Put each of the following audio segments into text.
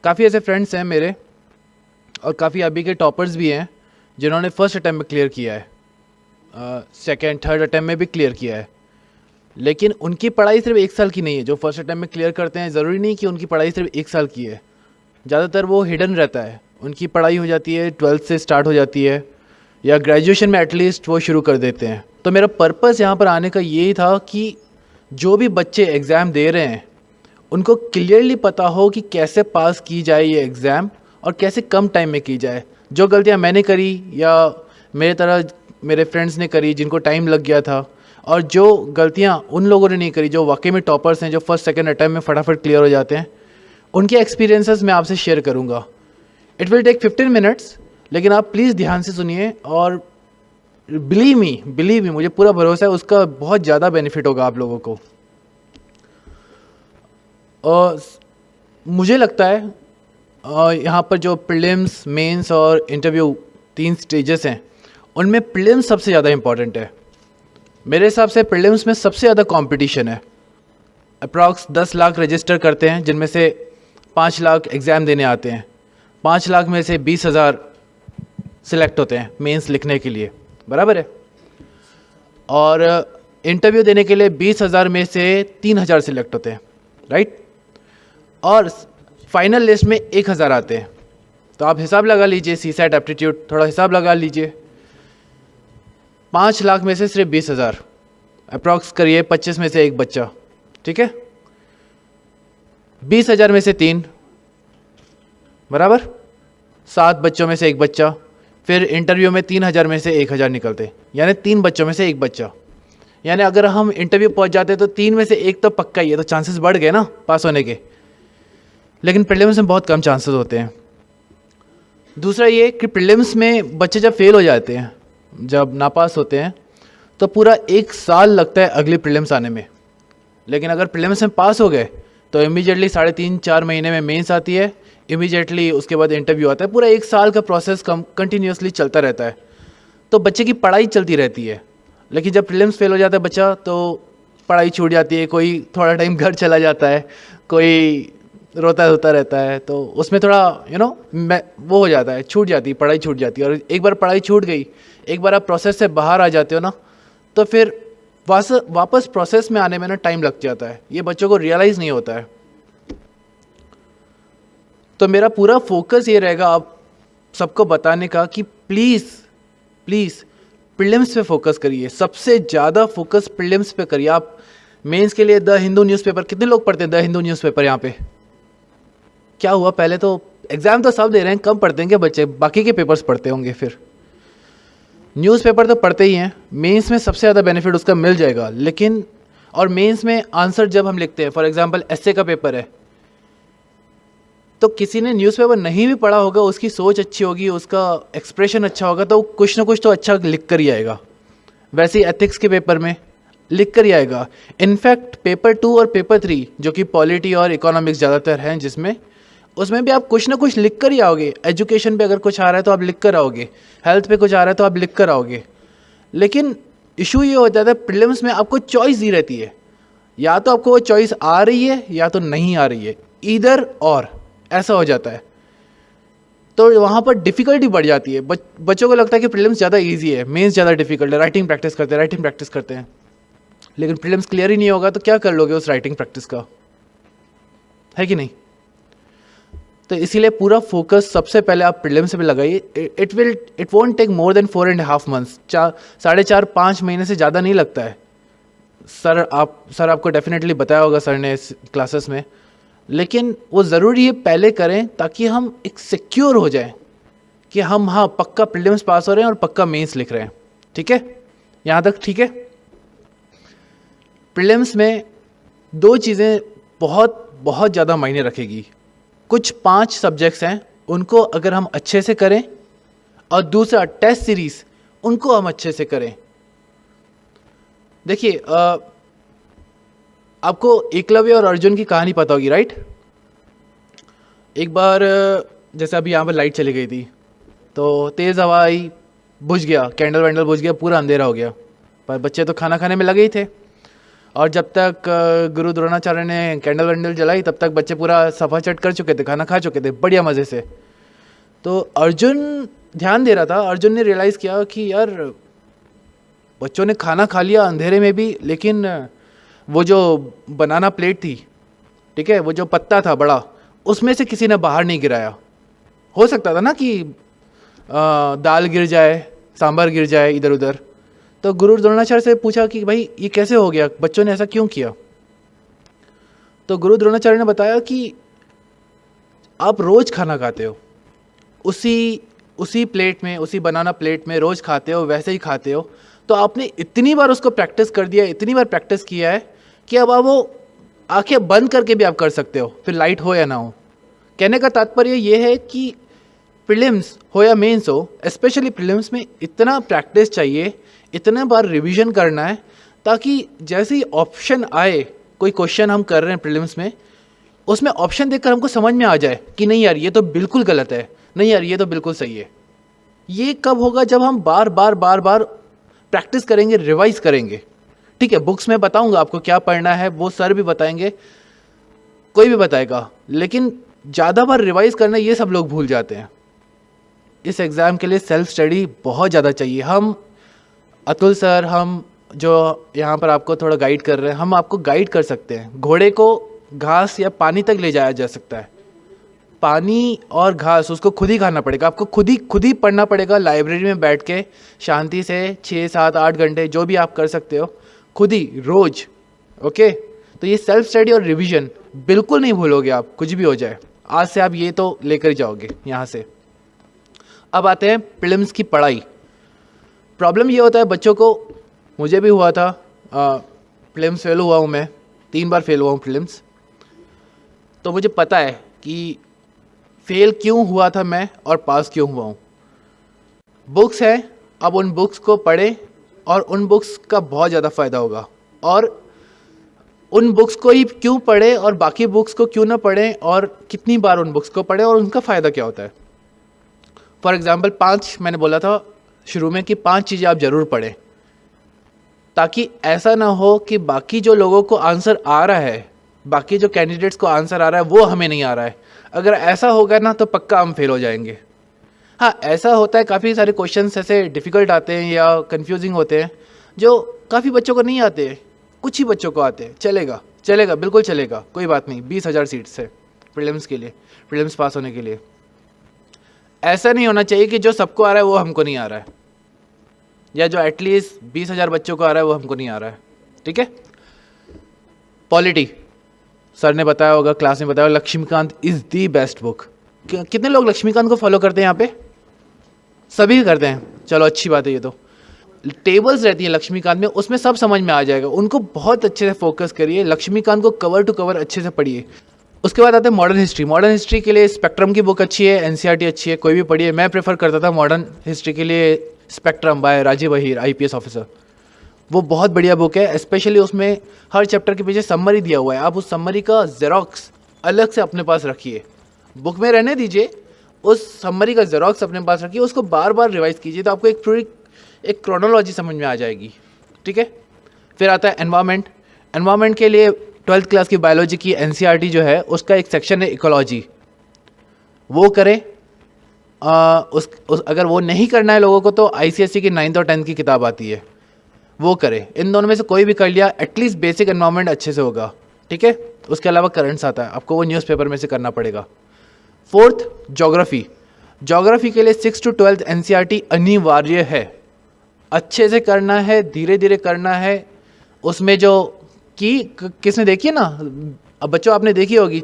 काफ़ी ऐसे फ्रेंड्स हैं मेरे और काफ़ी अभी के टॉपर्स भी हैं जिन्होंने फर्स्ट अटैम्प्ट में क्लियर किया है, सेकंड थर्ड अटैम्प्ट में भी क्लियर किया है। लेकिन उनकी पढ़ाई सिर्फ 1 साल की नहीं है। जो फर्स्ट अटैम्प्ट में क्लियर करते हैं ज़रूरी नहीं कि उनकी पढ़ाई सिर्फ 1 साल की है, ज़्यादातर वो हिडन रहता है। उनकी पढ़ाई हो जाती है 12th से स्टार्ट हो जाती है या ग्रेजुएशन में एटलीस्ट वो शुरू कर देते हैं। तो मेरा पर्पस यहाँ पर आने का यही था कि जो भी बच्चे एग्ज़ाम दे रहे हैं उनको क्लियरली पता हो कि कैसे पास की जाए ये एग्ज़ाम और कैसे कम टाइम में की जाए। जो गलतियाँ मैंने करी या मेरे तरह मेरे फ्रेंड्स ने करी जिनको टाइम लग गया था, और जो गलतियाँ उन लोगों ने नहीं करी जो वाकई में टॉपर्स हैं, जो फर्स्ट सेकंड अटैम्प्ट में फटाफट क्लियर हो जाते हैं, उनके एक्सपीरियंसेस मैं आपसे शेयर करूँगा। इट विल टेक 15 मिनट्स, लेकिन आप प्लीज़ ध्यान से सुनिए और बिलीव मी, मुझे पूरा भरोसा है उसका बहुत ज़्यादा बेनिफिट होगा आप लोगों को। और मुझे लगता है यहाँ पर जो प्रीलिम्स, मेंस और इंटरव्यू 3 स्टेजेस हैं, उनमें प्रीलिम्स सबसे ज़्यादा इम्पॉर्टेंट है। मेरे हिसाब से प्रीलिम्स में सबसे ज़्यादा कंपटीशन है। अप्रॉक्स 10 लाख रजिस्टर करते हैं, जिनमें से 5 लाख एग्ज़ाम देने आते हैं। 5 लाख में से 20,000 सिलेक्ट होते हैं मेंस लिखने के लिए, बराबर है। और इंटरव्यू देने के लिए 20,000 में से 3,000 सिलेक्ट होते हैं, राइट। और फाइनल लिस्ट में 1,000 आते हैं। तो आप हिसाब लगा लीजिए, सीसैट एप्टीट्यूड थोड़ा हिसाब लगा लीजिए। 5 लाख में से सिर्फ 20,000, अप्रॉक्स करिए 25 में से एक बच्चा, ठीक है। 20,000 में से 3, बराबर 7 बच्चों में से एक बच्चा। फिर इंटरव्यू में 3,000 में से 1,000 निकलते, यानी 3 बच्चों में से एक बच्चा। यानी अगर हम इंटरव्यू पहुंच जाते तो 3 में से एक तो पक्का ही है, तो चांसेस बढ़ गए ना पास होने के। लेकिन प्रीलिम्स में बहुत कम चांसेस होते हैं। दूसरा ये कि प्रीलिम्स में बच्चे जब फेल हो जाते हैं, जब नापास होते हैं, तो पूरा 1 साल लगता है अगली प्रीलिम्स आने में। लेकिन अगर प्रीलिम्स में पास हो गए तो इमीडिएटली 3.5-4 महीने में मेंस आती है, इमीडिएटली उसके बाद इंटरव्यू आता है। पूरा 1 साल का प्रोसेस कंटिन्यूसली चलता रहता है, तो बच्चे की पढ़ाई चलती रहती है। लेकिन जब प्रीलिम्स फेल हो जाता है बच्चा तो पढ़ाई छूट जाती है, कोई थोड़ा टाइम घर चला जाता है, कोई रोता धोता रहता है, तो उसमें थोड़ा वो हो जाता है, छूट जाती है, पढ़ाई छूट जाती है। और एक बार पढ़ाई छूट गई, एक बार आप प्रोसेस से बाहर आ जाते हो ना, तो फिर वापस प्रोसेस में आने में ना टाइम लग जाता है। ये बच्चों को रियलाइज़ नहीं होता है। तो मेरा पूरा फोकस ये रहेगा आप सबको बताने का कि प्लीज़ प्रीलिम्स पे फोकस करिए। सबसे ज़्यादा फोकस प्रीलिम्स पे करिए। आप मेंस के लिए द हिंदू न्यूज़पेपर, कितने लोग पढ़ते हैं द हिंदू न्यूज़पेपर यहाँ पे? क्या हुआ, पहले तो एग्ज़ाम तो सब दे रहे हैं, कम पढ़ते हैं क्या बच्चे? बाकी के पेपर्स पढ़ते होंगे। फिर न्यूज़पेपर तो पढ़ते ही हैं। मेंस में सबसे ज़्यादा बेनिफिट उसका मिल जाएगा। लेकिन और मेंस में आंसर जब हम लिखते हैं, फॉर एग्जांपल एस्से का पेपर है, तो किसी ने न्यूज़पेपर नहीं भी पढ़ा होगा, उसकी सोच अच्छी होगी, उसका एक्सप्रेशन अच्छा होगा, तो कुछ ना कुछ तो अच्छा लिख कर ही आएगा। वैसे ही एथिक्स के पेपर में लिख कर ही आएगा। इनफैक्ट पेपर 2 और पेपर 3 जो कि पॉलिटी और इकोनॉमिक्स ज़्यादातर हैं, जिसमें उसमें भी आप कुछ ना कुछ लिख कर ही आओगे। एजुकेशन पे अगर कुछ आ रहा है तो आप लिख कर आओगे, हेल्थ पे कुछ आ रहा है तो आप लिख कर आओगे। लेकिन इशू ये हो जाता है प्रीलिम्स में आपको चॉइस दी रहती है, या तो आपको वो चॉइस आ रही है या तो नहीं आ रही है, ईदर और ऐसा हो जाता है। तो वहाँ पर डिफ़िकल्टी बढ़ जाती है। बच्चों को लगता है कि प्रीलिम्स ज़्यादा इजी है, मेंस ज़्यादा डिफिकल्ट है। राइटिंग प्रैक्टिस करते हैं, लेकिन प्रीलिम्स क्लियर ही नहीं होगा तो क्या कर लोगे उस राइटिंग प्रैक्टिस का, है कि नहीं? तो इसीलिए पूरा फोकस सबसे पहले आप प्रीलिम्स पे लगाइए। It won't take more than 4.5 months, 4.5 महीने से ज़्यादा नहीं लगता है। सर आपको डेफिनेटली बताया होगा सर ने इस क्लासेस में। लेकिन वो ज़रूरी है पहले करें, ताकि हम एक सिक्योर हो जाए कि हम पक्का प्रीलिम्स पास हो रहे हैं और पक्का मेंस लिख रहे हैं। ठीक है, यहाँ तक ठीक है? प्रीलिम्स में 2 चीज़ें बहुत ज़्यादा मायने रखेगी। कुछ 5 सब्जेक्ट्स हैं, उनको अगर हम अच्छे से करें, और दूसरा टेस्ट सीरीज़, उनको हम अच्छे से करें। देखिए, आपको एकलव्य और अर्जुन की कहानी पता होगी, राइट? एक बार जैसे अभी यहाँ पर लाइट चली गई थी, तो तेज़ हवा आई, बुझ गया, कैंडल वैंडल बुझ गया, पूरा अंधेरा हो गया। पर बच्चे तो खाना खाने में लगे ही थे। और जब तक गुरु द्रोणाचार्य ने कैंडल वैंडल जलाई तब तक बच्चे पूरा सफा चट कर चुके थे, खाना खा चुके थे बढ़िया मज़े से। तो अर्जुन ध्यान दे रहा था, अर्जुन ने रियलाइज़ किया कि यार बच्चों ने खाना खा लिया अंधेरे में भी, लेकिन वो जो बनाना प्लेट थी, ठीक है, वो जो पत्ता था बड़ा, उसमें से किसी ने बाहर नहीं गिराया। हो सकता था ना कि दाल गिर जाए, सांभर गिर जाए इधर उधर। तो गुरु द्रोणाचार्य से पूछा कि भाई ये कैसे हो गया, बच्चों ने ऐसा क्यों किया। तो गुरु द्रोणाचार्य ने बताया कि आप रोज़ खाना खाते हो, उसी प्लेट में, उसी बनाना प्लेट में रोज़ खाते हो, वैसे ही खाते हो। तो आपने इतनी बार उसको प्रैक्टिस कर दिया, इतनी बार प्रैक्टिस किया है कि अब आप वो आंखें बंद करके भी आप कर सकते हो, फिर लाइट हो या ना हो। कहने का तात्पर्य ये है कि प्रीलिम्स हो या मेंस हो, स्पेशली प्रीलिम्स में इतना प्रैक्टिस चाहिए, इतने बार रिवीजन करना है, ताकि जैसे ही ऑप्शन आए, कोई क्वेश्चन हम कर रहे हैं प्रीलिम्स में, उसमें ऑप्शन देखकर हमको समझ में आ जाए कि नहीं यार ये तो बिल्कुल गलत है, नहीं यार ये तो बिल्कुल सही है। ये कब होगा? जब हम बार बार प्रैक्टिस करेंगे, रिवाइज करेंगे। ठीक है, बुक्स में बताऊंगा आपको क्या पढ़ना है, वो सर भी बताएंगे, कोई भी बताएगा, लेकिन ज़्यादा बार रिवाइज करना ये सब लोग भूल जाते हैं। इस एग्ज़ाम के लिए सेल्फ स्टडी बहुत ज़्यादा चाहिए। हम अतुल सर, हम जो यहाँ पर आपको थोड़ा गाइड कर रहे हैं, हम आपको गाइड कर सकते हैं। घोड़े को घास या पानी तक ले जाया जा सकता है, पानी और घास उसको खुद ही खाना पड़ेगा, आपको खुद ही पढ़ना पड़ेगा लाइब्रेरी में बैठ के शांति से 6, 7, 8 घंटे जो भी आप कर सकते हो, खुद ही रोज। ओके, तो ये सेल्फ स्टडी और रिवीजन बिल्कुल नहीं भूलोगे आप, कुछ भी हो जाए। आज से आप ये तो लेकर जाओगे यहाँ से। अब आते हैं प्रीलिम्स की पढ़ाई। प्रॉब्लम ये होता है बच्चों को, मुझे भी हुआ था, प्रीलिम्स फेल हुआ हूँ मैं, 3 बार फेल हुआ हूँ प्रीलिम्स। तो मुझे पता है कि फेल क्यों हुआ था मैं और पास क्यों हुआ हूँ। बुक्स हैं, अब उन बुक्स को पढ़ें और उन बुक्स का बहुत ज़्यादा फ़ायदा होगा। और उन बुक्स को ही क्यों पढ़ें और बाकी बुक्स को क्यों ना पढ़ें, और कितनी बार उन बुक्स को पढ़ें और उनका फ़ायदा क्या होता है। फॉर एग्ज़ाम्पल 5 मैंने बोला था शुरू में कि 5 चीज़ें आप ज़रूर पढ़ें, ताकि ऐसा ना हो कि बाकी जो लोगों को आंसर आ रहा है, बाकी जो कैंडिडेट्स को आंसर आ रहा है वो हमें नहीं आ रहा है। अगर ऐसा होगा ना तो पक्का हम फेल हो जाएंगे। हाँ, ऐसा होता है, काफ़ी सारे क्वेश्चंस ऐसे डिफ़िकल्ट आते हैं या कंफ्यूजिंग होते हैं जो काफ़ी बच्चों को नहीं आते हैं, कुछ ही बच्चों को आते हैं। चलेगा बिल्कुल चलेगा, कोई बात नहीं। 20,000 सीट्स है प्रीलिम्स के लिए, प्रीलिम्स पास होने के लिए। ऐसा नहीं होना चाहिए कि जो सबको आ रहा है वो हमको नहीं आ रहा है, या जो एटलीस्ट 20,000 बच्चों को आ रहा है वो हमको नहीं आ रहा है। ठीक है। पॉलिटी, सर ने बताया होगा, क्लास में बताया, Laxmikanth is the best book. कितने लोग लक्ष्मीकांत को फॉलो करते हैं यहाँ पे? सभी करते हैं, चलो अच्छी बात है। ये तो टेबल्स रहती है लक्ष्मीकांत में, उसमें सब समझ में आ जाएगा। उनको बहुत अच्छे से फोकस करिए, लक्ष्मीकांत को कवर टू कवर अच्छे से पढ़िए। उसके बाद आते हैं मॉडर्न हिस्ट्री। मॉडर्न हिस्ट्री के लिए स्पेक्ट्रम की बुक अच्छी है, एनसीईआरटी अच्छी है, कोई भी पढ़िए। मैं प्रेफर करता था मॉडर्न हिस्ट्री के लिए spectrum by Rajiv Ahir, IPS officer. वो बहुत बढ़िया बुक है, स्पेशली उसमें हर चैप्टर के पीछे समरी दिया हुआ है। आप उस समरी का जेरोक्स अलग से अपने पास रखिए, बुक में रहने दीजिए, उस समरी का जेरोक्स अपने पास रखिए, उसको बार बार रिवाइज कीजिए, तो आपको एक पूरी एक क्रोनोलॉजी समझ में आ जाएगी। ठीक है। फिर आता है एनवायरनमेंट। एनवायरनमेंट के लिए 12th क्लास की बायोलॉजी की NCERT जो है, उसका एक सेक्शन है इकोलॉजी, वो करें। अगर वो नहीं करना है लोगों को तो ICSE की 9th और 10th की किताब आती है, वो करें। इन दोनों में से कोई भी कर लिया, एटलीस्ट बेसिक एनवायरनमेंट अच्छे से होगा। ठीक है। उसके अलावा करंट्स आता है, आपको वो न्यूज़पेपर में से करना पड़ेगा। 4th geography. ज्योग्राफी के लिए 6th to 12th NCERT अनिवार्य है, अच्छे से करना है, धीरे धीरे करना है। उसमें जो किसने देखी है ना, अब बच्चों आपने देखी होगी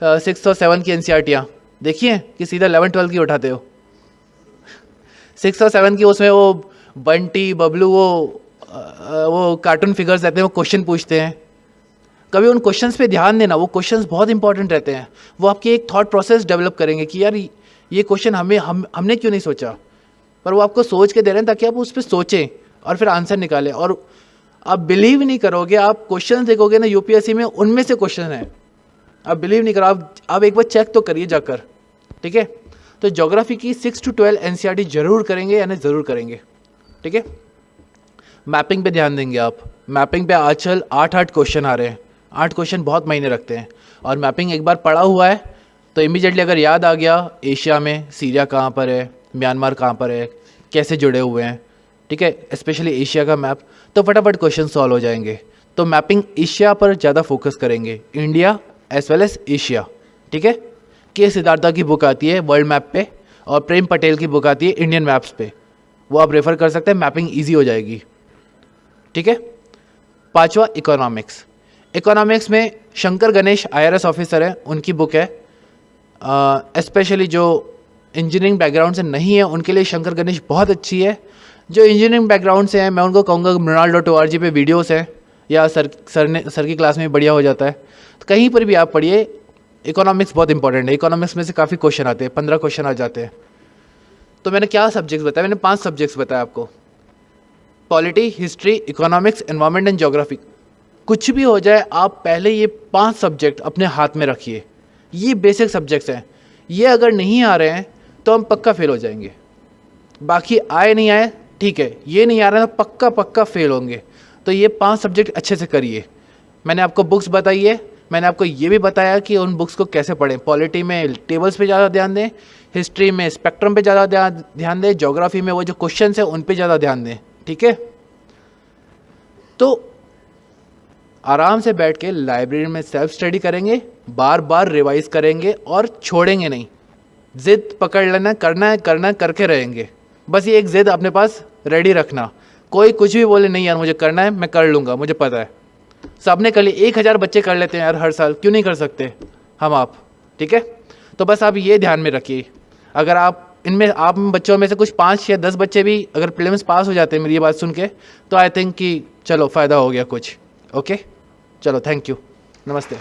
6th और 7th की NCERT देखी है कि सीधा 11th 12th की उठाते हो। 6th और 7th की उसमें वो बंटी बबलू वो कार्टून फिगर्स रहते हैं, वो क्वेश्चन पूछते हैं। कभी उन क्वेश्चंस पे ध्यान देना, वो क्वेश्चंस बहुत इंपॉर्टेंट रहते हैं। वो आपकी एक थॉट प्रोसेस डेवलप करेंगे कि यार ये क्वेश्चन हमने क्यों नहीं सोचा, पर वो आपको सोच के दे रहे हैं ताकि आप उस पर सोचें और फिर आंसर निकालें। और आप बिलीव नहीं करोगे, आप क्वेश्चन देखोगे ना UPSC में, उनमें से क्वेश्चन है, आप बिलीव नहीं करो, आप एक बार चेक तो करिए जाकर। ठीक है। तो ज्योग्राफी की 6 to 12 NCERT जरूर करेंगे, यानी ज़रूर करेंगे। ठीक है। मैपिंग पे ध्यान देंगे आप। मैपिंग पे आजकल 8-8 क्वेश्चन आ रहे हैं, 8 क्वेश्चन बहुत मायने रखते हैं। और मैपिंग एक बार पढ़ा हुआ है तो इमीडिएटली अगर याद आ गया, एशिया में सीरिया कहाँ पर है, म्यांमार कहाँ पर है, कैसे जुड़े हुए हैं, ठीक है, स्पेशली एशिया का मैप, तो फटाफट क्वेश्चन सॉल्व हो जाएंगे। तो मैपिंग एशिया पर ज़्यादा फोकस करेंगे, India as well as Asia, ठीक है। के सिद्धार्था की बुक आती है वर्ल्ड मैप पे, और प्रेम पटेल की बुक आती है इंडियन मैप्स पे, वो आप रेफर कर सकते हैं, मैपिंग ईजी हो जाएगी, ठीक है। 5वां इकोनॉमिक्स। इकोनॉमिक्स में शंकर गणेश IRS ऑफिसर है, उनकी बुक है। स्पेशली जो इंजीनियरिंग बैकग्राउंड से नहीं है उनके लिए शंकर गणेश बहुत अच्छी है। जो इंजीनियरिंग बैकग्राउंड से है मैं उनको कहूँगा mrinal.org पे वीडियोस है, या सर की क्लास में बढ़िया हो जाता है, तो कहीं पर भी आप पढ़िए। इकोनॉमिक्स बहुत इंपॉर्टेंट है, इकोनॉमिक्स में से काफ़ी क्वेश्चन आते हैं, 15 क्वेश्चन आ जाते हैं। तो मैंने क्या सब्जेक्ट्स बताया, मैंने 5 सब्जेक्ट्स बताया आपको, polity, history, economics, environment and geography. कुछ भी हो जाए आप पहले ये 5 सब्जेक्ट अपने हाथ में रखिए, ये बेसिक सब्जेक्ट्स हैं। ये अगर नहीं आ रहे हैं तो हम पक्का फेल हो जाएंगे। बाकी आए नहीं आए ठीक है, ये नहीं आ रहा है तो पक्का पक्का फेल होंगे। तो ये 5 सब्जेक्ट अच्छे से करिए। मैंने आपको बुक्स बताई है, मैंने आपको ये भी बताया कि उन बुक्स को कैसे पढ़ें। पॉलिटी में टेबल्स पे ज़्यादा ध्यान दें, हिस्ट्री में स्पेक्ट्रम पे ज़्यादा ध्यान दें, ज्योग्राफी में वो जो क्वेश्चन है उन पे ज़्यादा ध्यान दें, ठीक है। तो आराम से बैठ के लाइब्रेरी में सेल्फ स्टडी करेंगे, बार बार रिवाइज करेंगे और छोड़ेंगे नहीं। जिद पकड़ लेना, करना है करके रहेंगे। बस ये एक जिद अपने पास रेडी रखना। कोई कुछ भी बोले नहीं यार मुझे करना है, मैं कर लूँगा, मुझे पता है। सबने कर लिया, 1000 बच्चे कर लेते हैं यार हर साल, क्यों नहीं कर सकते हम आप, ठीक है। तो बस आप ये ध्यान में रखिए। अगर आप बच्चों में से कुछ 5 या 10 बच्चे भी अगर प्रीलिम्स पास हो जाते हैं मेरी ये बात सुन के, तो आई थिंक कि चलो फ़ायदा हो गया कुछ। ओके, चलो, थैंक यू, नमस्ते।